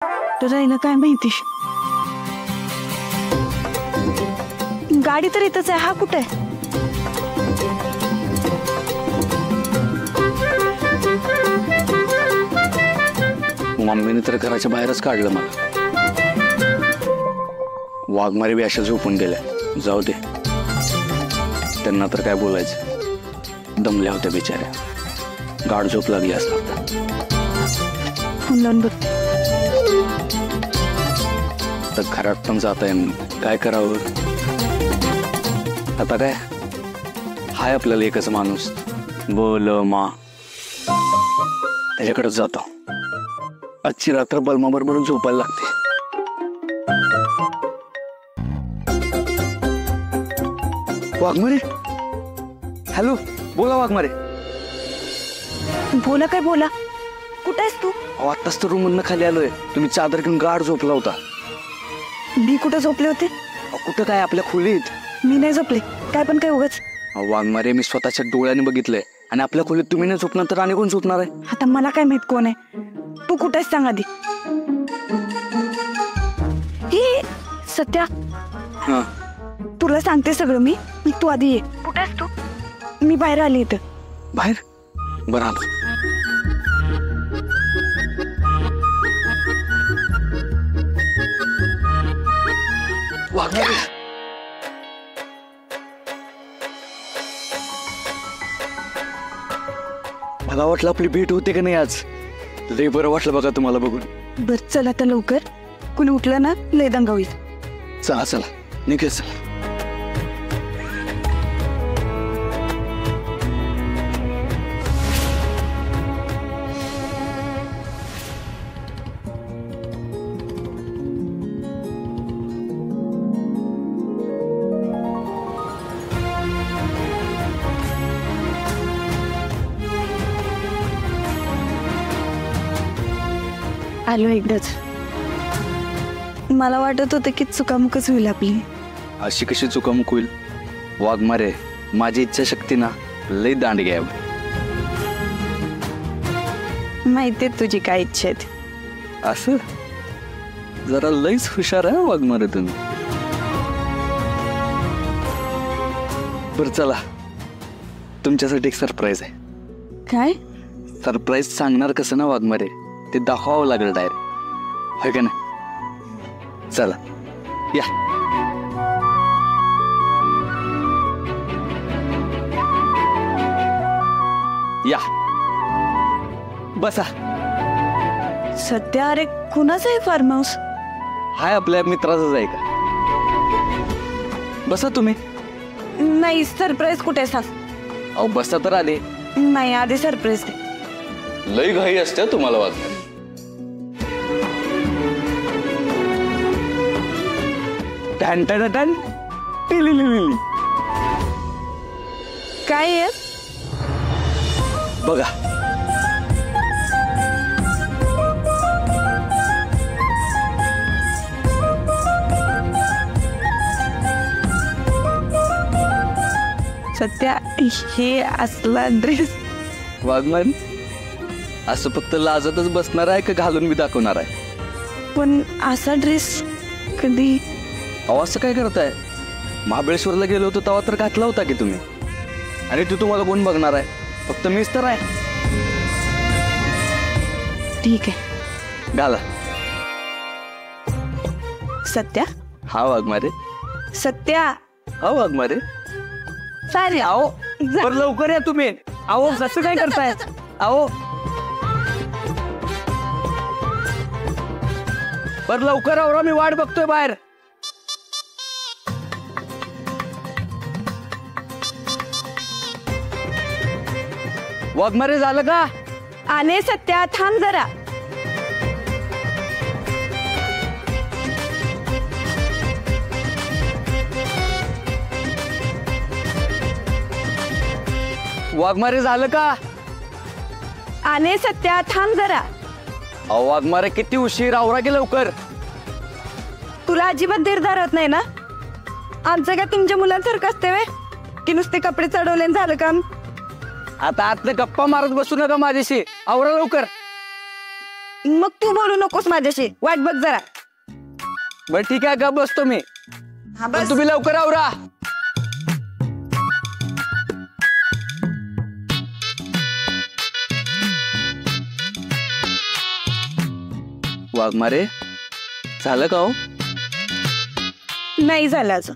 राहिलं काय माहिती. गाडी तर इथंच आहे. हा कुठे आहे? मम्मीने तर घराच्या बाहेरच काढलं मला. वाघमारे बी अशा झोपून गेल्या. जाऊ दे, त्यांना तर काय बोलायचं. दमल्या होत्या बिचाऱ्या. गाढ झोप लागली असतात. फोन लावून बघते. तर घरात पण जाता येईल. काय करावं आता? काय हाय आपल्याला एकच माणूस, बोल मा. त्याच्याकडेच जातो. आजची रात्र बलमाबरोबर झोपायला लागते. वाघमारे, हॅलो, बोला वाघमारे. बोला. काय बोला? कुठे आहेस तू? आत्ताच तर रूम मधनं खाली आलोय. तुम्ही चादर घेऊन गाढ झोपला होता. मी कुठे झोपले होते? कुठं काय, आपल्या खोलीत. मी नाही झोपले. काय पण काय उगाच. वाघमारे, मी स्वतःच्या डोळ्याने बघितलंय. आणि आपल्या खोलीत तुम्ही नाही झोपणार तर आणि कोण झोपणार आहे? आता मला काय माहित कोण आहे. तू कुठे आहेस सांग आधी. हे सत्या, हा, तुला सांगते सगळं मी. तू आधी ये. कुठे आहेस तू? मी बाहेर आले इथं. बाहेर? बरं आलो. वाघमारे, मला वाटलं आपली भेट होते का नाही आज. लय बरं वाटलं बघा तुम्हाला बघून. बर चल आता लवकर. कुणी उठलं ना लय दंगा होईल. चला चला निघे. चला. आलो एकदाच. मला वाटत होतं की चुकामुकच होईल आपली. अशी कशी चुकामुक होईल? वाघमारे, माझी इच्छाशक्ती ना लय दांडगी आहे. माहितीये तुझी काय इच्छा आहे. असं जरा लईच हुशार आहे वाघमारे तुम्ही. बरं चला, तुमच्यासाठी एक सरप्राईज आहे. काय? सरप्राईज सांगणार कसं ना वाघमारे, ते दाखवावं लागेल डायरेक्ट. होय का नाही? चला या. या बसा. सध्या अरे कुणाचं आहे फार्म हाऊस? हाय आपल्या मित्राचंच आहे का? बसा तुम्ही. नाही, सरप्राईज कुठे सांग. अहो बसा तर आले. नाही, आधी सरप्राईज दे. लई घाई असते तुम्हाला वाटत. टन टन टन. काय आहे? बघा. सध्या हे असला ड्रेस. वाघमान, असं फक्त लाजतच बसणार आहे का घालून मी दाखवणार आहे? पण असा ड्रेस कधी. अहो असं काय करताय? महाबळेश्वरला गेलो होतो तेव्हा तर घातला होता की तुम्ही. आणि तू तुम्हाला कोण बघणार आहे? फक्त मीच तर आहे. ठीक आहे, घाला. सत्या. हा वाघमारे. सत्या. हा वाघमारे. सारे आओ पर लवकर या तुम्ही. आओ कसं काय करताय? आओ पर लवकर आवरा, मी वाट बघतोय बाहेर. वाघमारे झालं का? आले सत्या, थांब जरा. वाघमारे झालं का? आले सत्या, थांब जरा. अहो वाघमारे किती उशीर, आवरा की लवकर. तुला अजिबात धीर धरत नाही ना? आमचं काय तुमच्या मुलांसारखं असते वे की नुसते कपडे चढवले झालं काम? आता आतले गप्पा मारत बसू नका माझ्याशी. आवरा लवकर. मग तू बोलू नकोस माझ्याशी, वाट बघ जरा. बर ठीक आहे, गप बसतो मी. हा पण बस. तुम्ही लवकर आवरा. वाघमारे झालं का हो? नाही झालं अजून.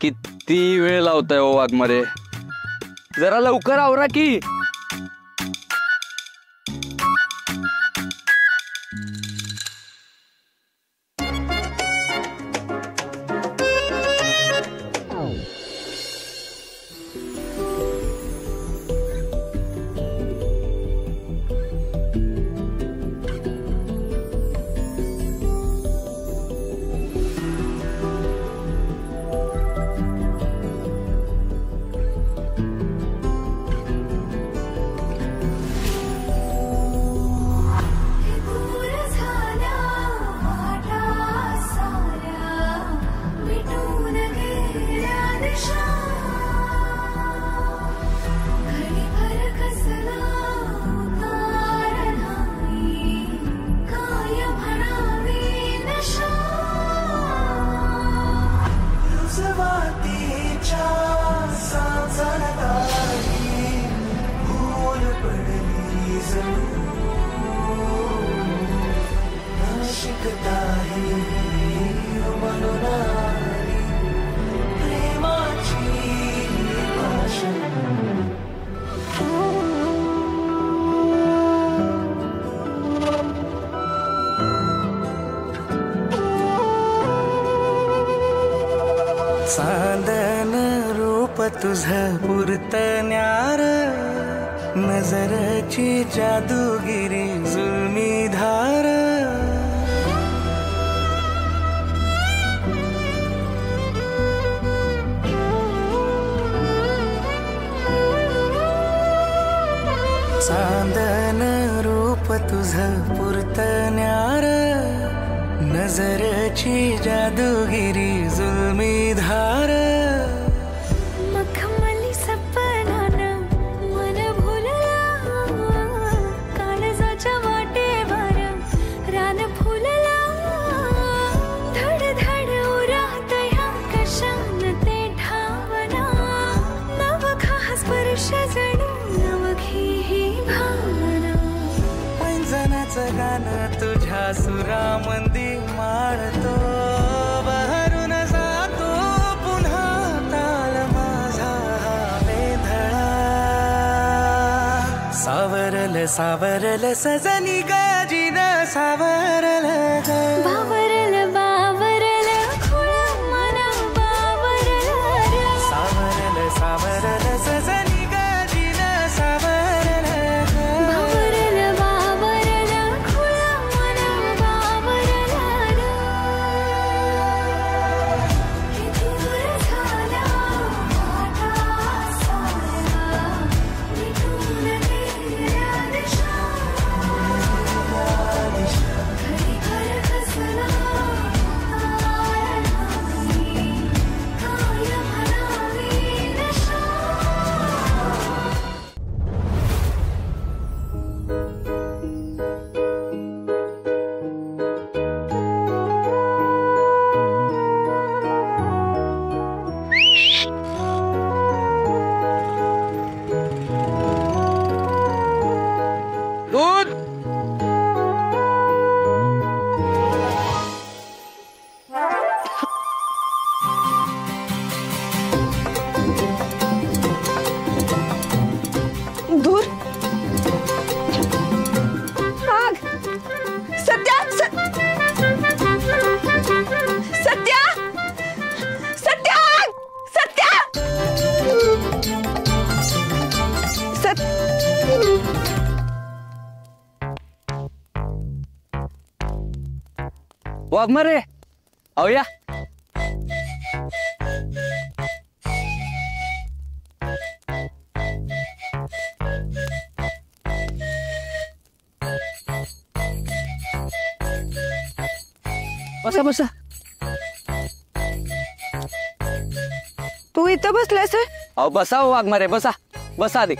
किती वेळ लावताय हो वाघमारे, जरा लवकर आवरा की. चांदन रूप तुझं पुरतण्यार, नजरची जादूगिरी जुलमी धार. चांदन रूप तुझं पुरतण्यार, नजरची जादूगिरी जुलमी धार. मखमली सपनानं मन भुलला, काळजाच्या वाटेवर रान फुलला. धड धड उरात ह्या कशान ते ठावना, नवखा स्पर्श जणू नवखी ही भावना. पैंजनाचं गाणं तुझ्या सुरामंदी माळतो, बहरून जातो पुन्हा ताल माझा वेधळा. सावरल सावरल सजनी गाजीन सावरल ग, बावरल बावरल खुळ मन बावरल रे. सावरल सावरल सजनी गाजीन सावरल ग. बावरल बावरल खुळ मन बावरल रे. दूर झाला वाटा सारा, मिटून गेल्या दिशा. घरी घर कसला तारण नाही, काय म्हणावी नशा. दूध. दूर. आग. सत्या. सत्या. सत्या. सत्या. वाघमारे अहो या. बसा बसा. तू इथं बसलायस होय? अहो बसा हो वाघमारे, बसा बसा आधी.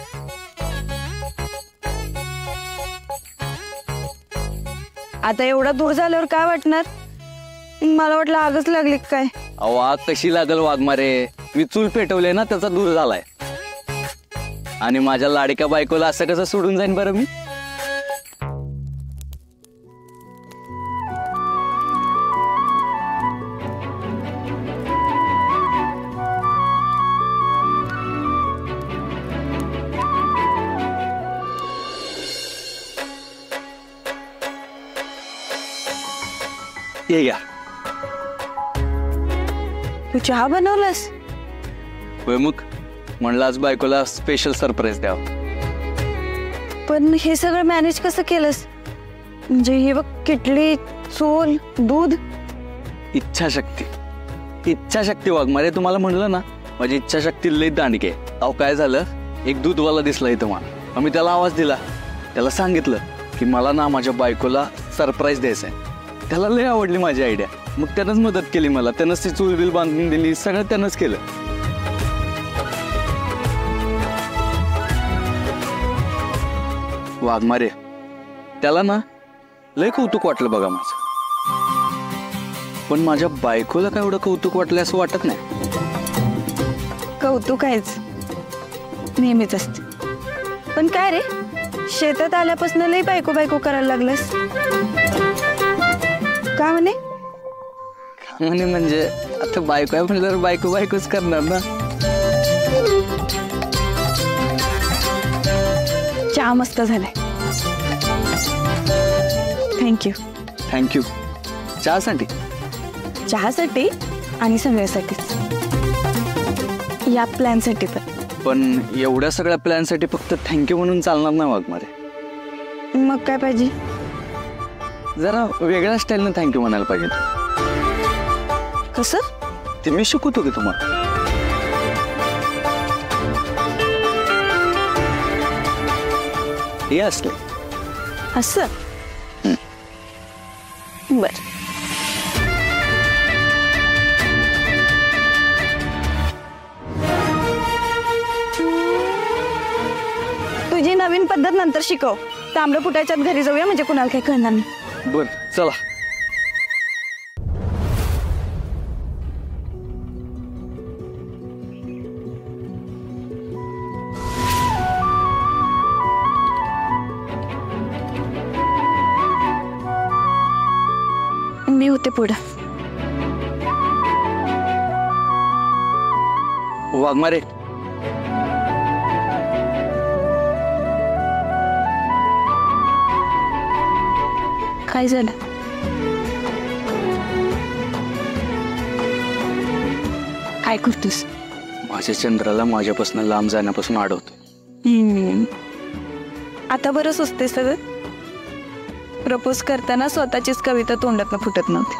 आता एवढा दूर झाल्यावर काय वाटणार? मला वाटलं आगच लागली का काय. अहो आग कशी लागल वाघमारे, मी चूल पेटवले ना त्याचा दूर झालाय. आणि माझ्या लाडक्या बायकोला असं कसं सोडून जाईन बरं मी. ये घ्या. तू चहा बनवलास? होय मग म्हणलं आज बायकोला स्पेशल सरप्राईज द्यावं. पण हे सगळं मॅनेज कसं केलंस? म्हणजे हे बघ, किटली, चूल, दूध. इच्छाशक्ती वाघमारे. तुम्हाला म्हणलं ना माझी इच्छाशक्ती लई दांडके. अहो काय झालं, एक दूधवाला दिसला इथं मला. आम्ही त्याला आवाज दिला, त्याला सांगितलं की मला ना माझ्या बायकोला सरप्राईज द्यायचं आहे. त्याला लई आवडली माझी आयडिया. मग त्यानंच मदत केली मला. त्यानंच ती चूल बिल बांधून दिली, सगळं त्यानंच केलं. वाघमारे त्याला ना लय कौतुक वाटलं बघा माझं. पण माझ्या बायकोला काय एवढं कौतुक वाटलं असं वाटत नाही. कौतुक आहेच, नेहमीच असते. पण काय रे, शेतात आल्यापासून लई बायको बायको करायला लागलंस का? म्हणे म्हणजे आता बायको आहे म्हणल्यावर बायको बायकोच करणार ना. चहा मस्त झालाय. थँक्यू. थँक्यू. चहासाठी? चहासाठी आणि सगळ्यासाठीच, या प्लॅनसाठी पण एवढ्या सगळ्या प्लॅनसाठी फक्त थँक्यू म्हणून चालणार नाही वाघमारे. मग काय पाहिजे? जरा वेगळ्या स्टाईलनं थँक्यू म्हणायला पाहिजे. कसं? ते मी शिकवतो की तुम्हाला. हे असले असं? बर. तुझी नवीन पद्धत नंतर शिकव. तांबडं फुटायच्यात घरी जाऊया, म्हणजे कुणाला काही कळणार नाही. बर चला. मी होते पुढं. वाघमारे काय झालं? काय करतोस? माझ्या चंद्राला माझ्यापासून लांब जाण्यापासून अडवतो. आता बरं सुचते सगळं. प्रपोज करताना स्वतःचीच कविता तोंडातनं फुटत नव्हती.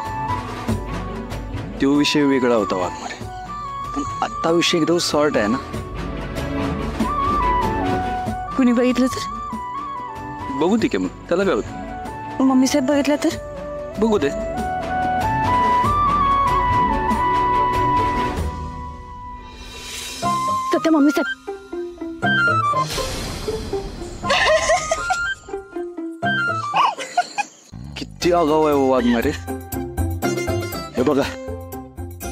तो विषय वेगळा होता वाघमारे. पण आत्ता विषय एकदम सॉर्ट आहे ना. कुणी बघितलं तर? बघू दे की मग, त्याला काय होतं. मम्मी साहेब बघितलं तर? बघू दे. तर त्या मम्मी साहेब किती आगाव आहे वाघमारे. हे बघा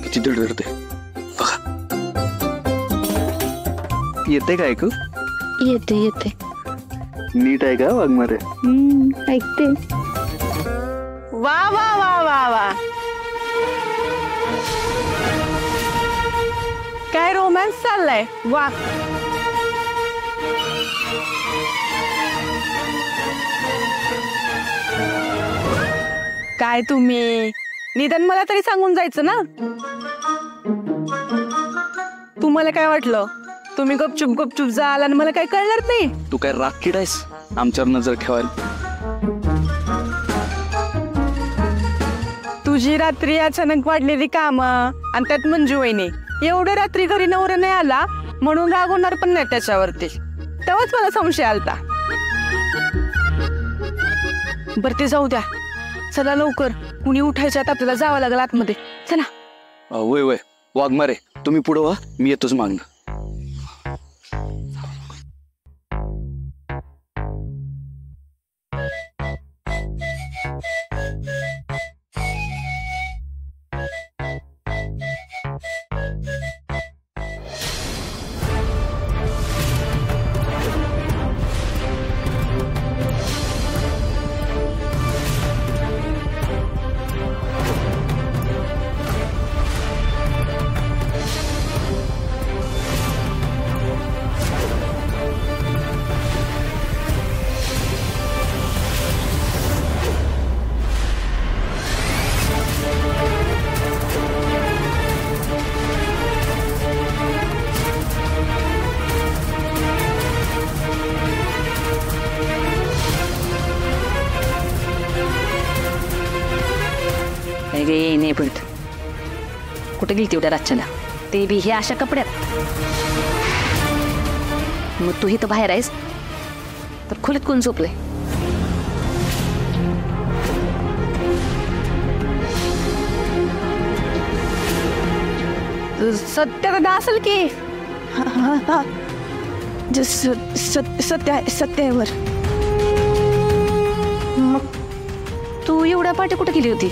किती धडधडते बघा. येते का ऐकू? येते येते. नीट आहे का वाघमारे? ऐकते. वा वा वा वा वा, काय रोमॅन्स चाललाय. वा. काय तुम्ही निदान मला तरी सांगून जायचं ना. तुम्हाला काय वाटलं, तुम्ही गपचूप गपचूप जाल आणि मला काय कळणार नाही? तू काय राखीड आहेस आमच्यावर नजर ठेवायला? तुझी रात्री अचानक वाढलेली कामं आणि त्यात मंजू वहिनी, एवढं रात्री घरी नवरा नाही आला म्हणून रागवणार पण नाही त्याच्यावरती. तेव्हाच मला संशय आलता. बरं ते जाऊ द्या, चला लवकर, कुणी उठायच्यात आपल्याला जावं लागलं आतमध्ये. चला. वय वय वाघमारे, तुम्ही पुढं व्हा, मी येतोच मागणं. अरे नाही पडत. कुठे गेली तेवढ्या रातच्याला, ते बी हे अशा कपड्यात. मग तू इथं बाहेर आहेस तर खोलीत कोण झोपलंय? सत्य दादा असेल की. सत्यावर. मग तू एवढ्या पाठी कुठे गेली होती?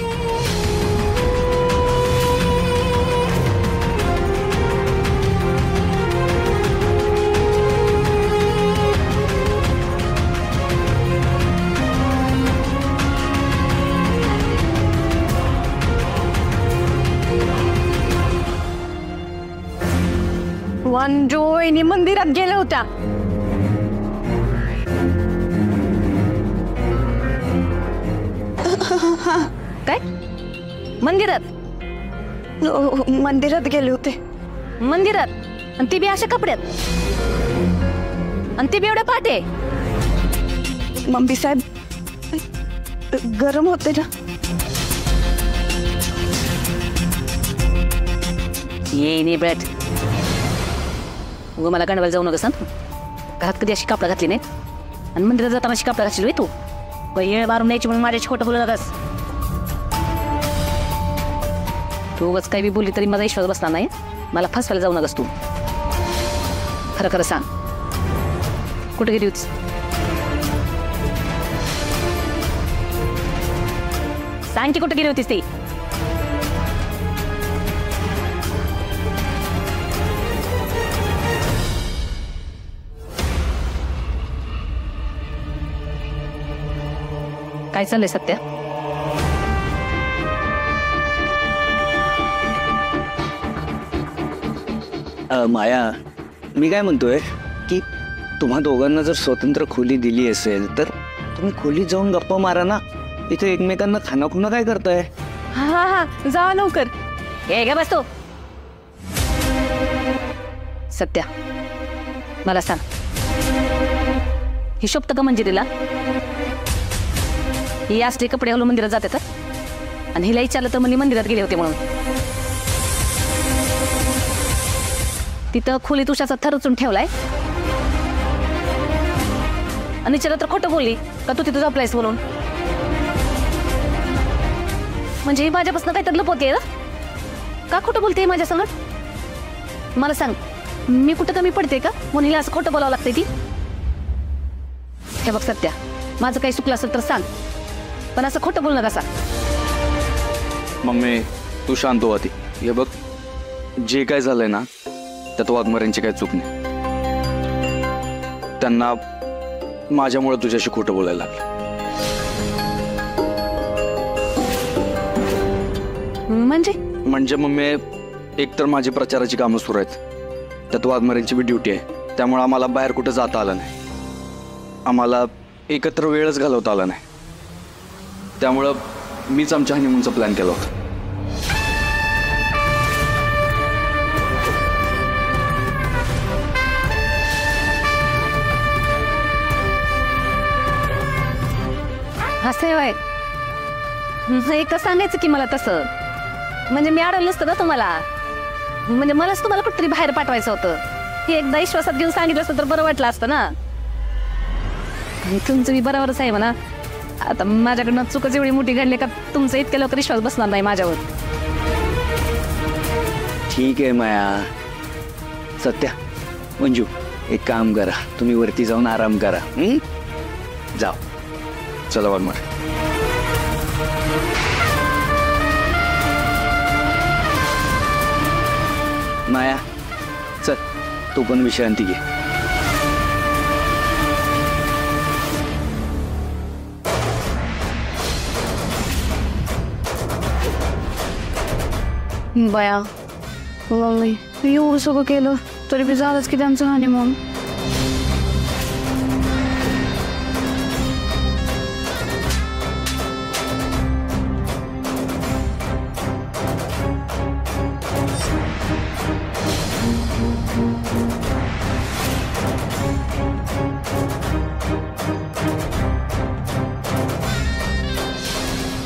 मंजू वहिनी मंदिरात गेल्या होत्या. काय मंदिरात? मंदिरात गेले होते. मंदिरात? आणि ती बी अशा कपड्यात? आणि ती बी एवढ्या पाटे? मम्मी साहेब गरम होते ना. ये नाही बेट. उगा मला गणवायला जाऊ नका सांग. घरात कधी अशी कापडा घातली नाही आणि मंदिरात जाताना अशी कापडा घातली तू. येळ मारून न्यायची म्हणून माझ्याशी खोटं बोलू नकास. तू उगाच काही बी बोलली तरी माझा विश्वास बसणार नाही. मला फसवायला जाऊ नकास तू. खरं खरं सांग, कुठे गेली होतीस? सांग की कुठे गेली होतीस ती? काय चाललंय सत्या? माया, मी काय म्हणतोय की तुम्हा दोघांना जर स्वतंत्र खोली दिली असेल तर तुम्ही खोलीत जाऊन गप्पा मारा ना. इथे एकमेकांना खानाखुना काय करताय? हा जा लवकर. हे ग बसतो. सत्या मला सांग, ही शोभत का मंजिरीला? ही असले कपडे घालून मंदिरात जाते तर? आणि हिला विचारलं तर म्हणजे मंदिरात गेले होते म्हणून. तिथं खोलीत उशाचा थर उचून ठेवलाय आणि विचारलं तर खोटं बोलली का तू तिथं झोपलायस म्हणून. म्हणजे ही माझ्यापासून काहीतरी लपवते ना? का खोटं बोलते माझ्या संगत? मला सांग, मी कुठं कमी पडते का म्हणून हिला असं खोटं बोलावं लागतंय ती? हे बघ सत्या, माझं काही चुकलं असेल तर सांग, पण असं खोटं बोलू नका सांग. मम्मी तू शांत हो आधी. हे बघ, जे काय झालंय ना त्यात वाघमाऱ्यांची काही चूक नाही. त्यांना माझ्यामुळे तुझ्याशी खोटं बोलायला लागलं. म्हणजे मम्मी, एकतर माझी प्रचाराची कामं सुरू आहेत, त्यात वाघमाऱ्यांची बी ड्युटी आहे. त्यामुळे आम्हाला बाहेर कुठं जाता आलं नाही. आम्हाला एकत्र वेळच घालवता आला नाही. त्यामुळं मीच आमच्या हनीमूनचा प्लॅन केला होता. असं आहे एकच सांगायचं की मला तसं. म्हणजे मी अडवलं नसतं ना तुम्हाला. म्हणजे मलाच तुम्हाला कुठतरी बाहेर पाठवायचं होतं. हे एकदा विश्वासात घेऊन सांगितलं असतं तर बरं वाटलं असतं ना. आणि तुमचं मी बरोबरच आहे म्हणा. आता माझ्याकडनं चुकच एवढी मोठी घडली का तुमचा इतक्या लवकर विश्वास बसणार नाही माझ्यावर. ठीक आहे माया. सत्या, मंजू, एक काम करा, तुम्ही वरती जाऊन आराम करा. जाओ. चला वाघमार. माया चल, तू पण विश्रांती घे. बया एवढं सगळं केलं तरी बी झालंच की त्यांचं हनीमून.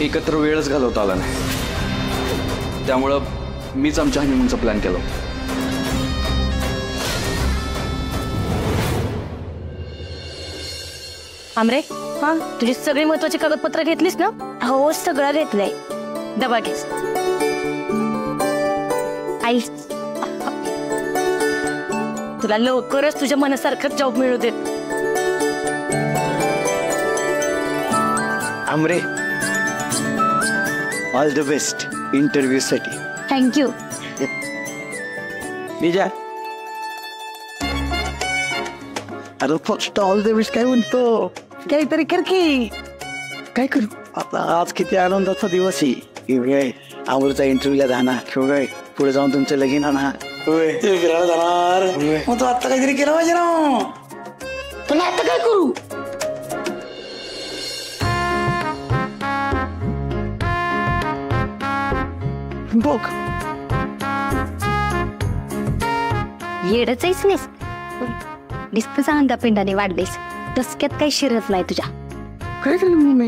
एकत्र वेळच घालवता आला नाही. त्यामुळं मीच आमच्या हनीमूनचा प्लॅन केला. आमरे हा तुझी सगळी महत्वाची कागदपत्र घेतलीस ना? हो सगळं घेतलंय. डबा घे. आई तुला लवकरच तुझ्या मनासारखं जॉब मिळू देत. Amre all the best interview साठी. थँक्यू. विजय अरे फक्त ऑल द बेस्ट काय म्हणतो? काहीतरी कर की. काय करू आता? आज किती आनंदाचा दिवस आहे. आमरचा इंटरव्ह्यूला जाणार, पुढे जाऊन तुमचं लगीन होणार, फिरायला जाणार. मग तू आता काहीतरी केलं पाहिजे ना. तुला आता काय करू? बघ येडच आहेस नाहीस. दिसत अंदा पिंडाने वाढलीस. दसक्यात काही शिरत नाही तुझ्या. काय झालं मम्मी?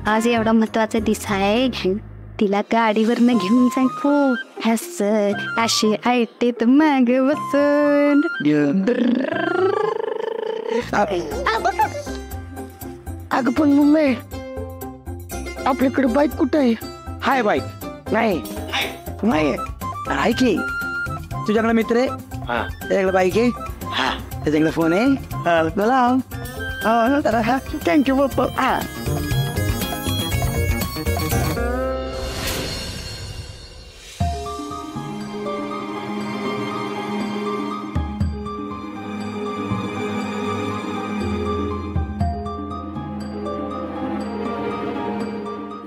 आज एवढा महत्वाचा दिस आहे. तिला गाडीवरनं घेऊन जाईन खूप हसत अशी ऐकते माग बसून. अगं पण मम्मी आपल्याकडे बाईक कुठं आहे? हाय बाईक नाही नाही आहे की. तुझ्याकडे मित्र आहे? त्याच्याकडे बाईक आहे? हा. त्याच्याकडे फोन आहे? बोला. थँक्यू पप्पा. हा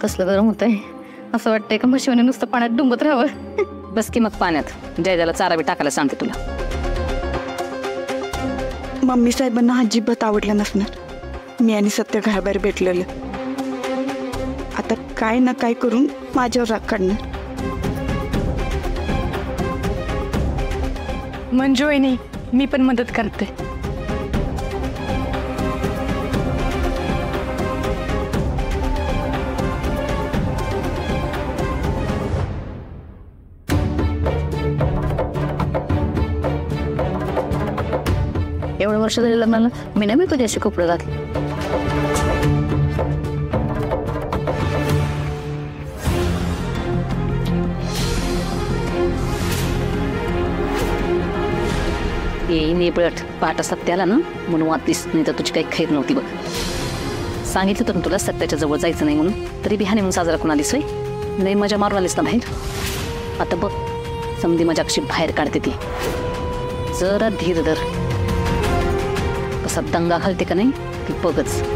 कसलं गरम होतंय. असं वाटतंय का म्हशीवाने नुसतं पाण्यात डुंबत राहावं. बस की मग पाण्यात. जयदाला चारा बी टाकायला सांगते तुला. मम्मी साहेबांना अजिबात आवडलं नसणार. मी आणि सत्य घराबाहेर भेटलेलं. आता काय ना काय करून माझ्यावर राग काढणार. मंजू वहिनी मी पण मदत करते. एवढं वर्ष झालं लग्नाला मी नाही कधी असे कपडे घातले. ये नेबळट पाटा सत्याला ना म्हणून वाटलीस. नाही तर तुझी काही खैर नव्हती बघ. सांगितलं तर तुला सत्याच्या जवळ जायचं नाही म्हणून. तरी बिहाने म्हणून साजरा करून आलीस. नाही मजा मारून आलीस ना बाहेर. आता बघ समधी मजा कशी बाहेर काढते ती. जरा धीर धर. कसा दंगा घालते का नाही ती बघच.